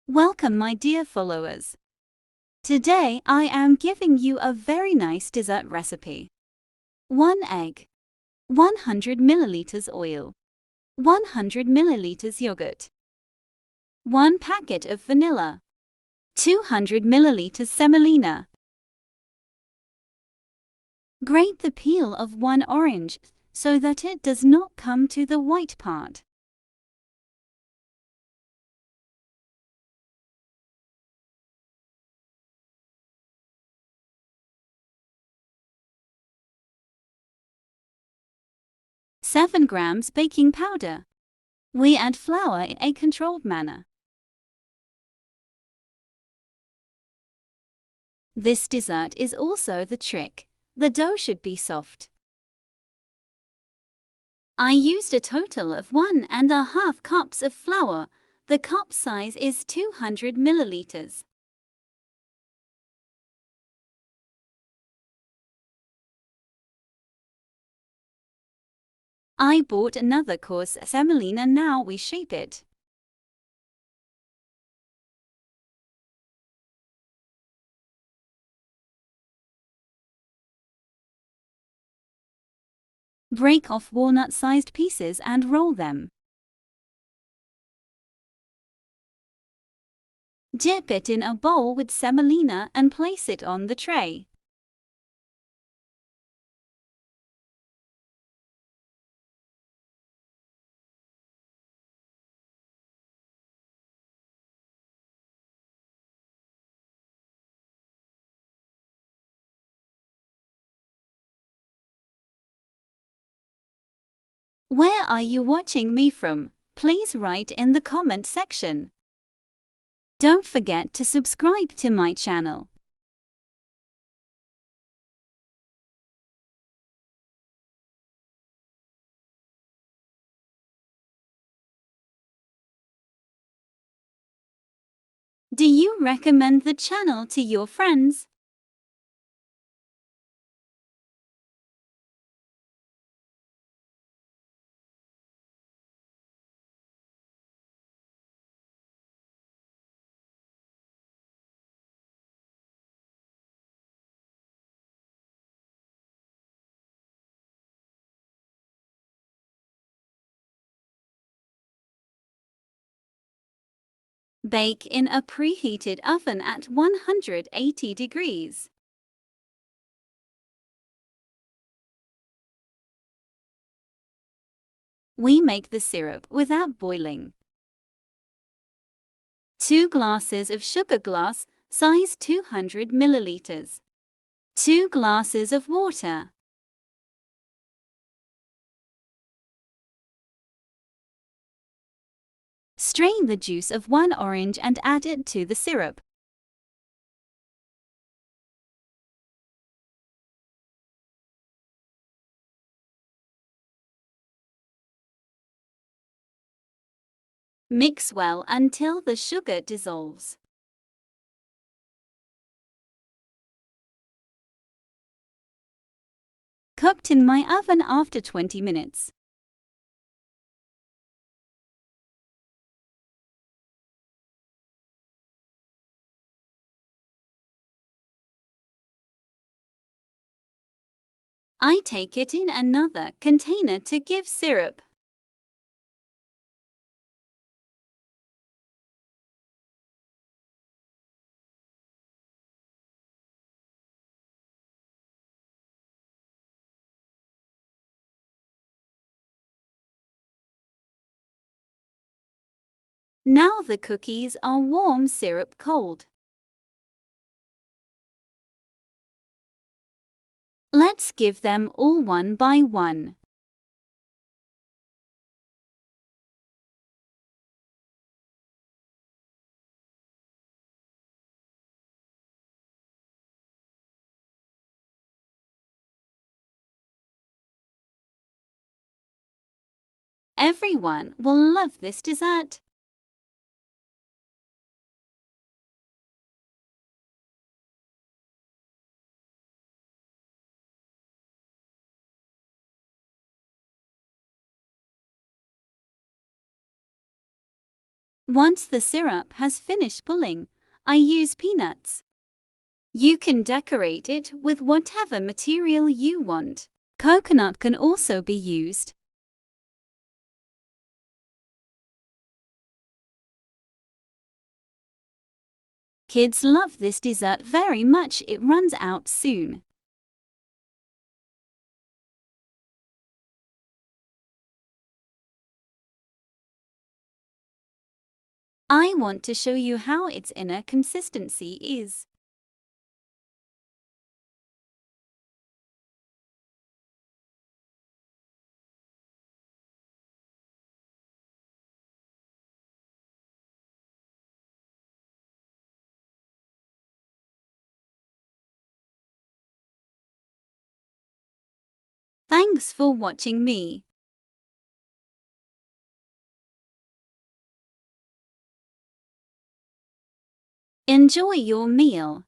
Welcome, my dear followers. Today I am giving you a very nice dessert recipe. 1 egg, 100 milliliters oil, 100 milliliters yogurt, 1 packet of vanilla, 200 milliliters semolina. Grate the peel of 1 orange so that it does not come to the white part. Seven grams baking powder. We add flour in a controlled manner. This dessert is also the trick. The dough should be soft. I used a total of 1½ cups of flour. The cup size is 200 milliliters. I bought another coarse semolina. Now we shape it. Break off walnut-sized pieces and roll them. Dip it in a bowl with semolina and place it on the tray. Where are you watching me from? Please write in the comment section. Don't forget to subscribe to my channel. Do you recommend the channel to your friends? Bake in a preheated oven at 180 degrees. We make the syrup without boiling. 2 glasses of sugar, glass size 200 milliliters. 2 glasses of water. Strain the juice of 1 orange and add it to the syrup. Mix well until the sugar dissolves. Cooked in my oven after 20 minutes. I take it in another container to give syrup. Now the cookies are warm, syrup cold. Let's give them all one by one. Everyone will love this dessert. Once the syrup has finished pulling, I use peanuts. You can decorate it with whatever material you want. Coconut can also be used. Kids love this dessert very much. It runs out soon. I want to show you how its inner consistency is. Thanks for watching me. Enjoy your meal.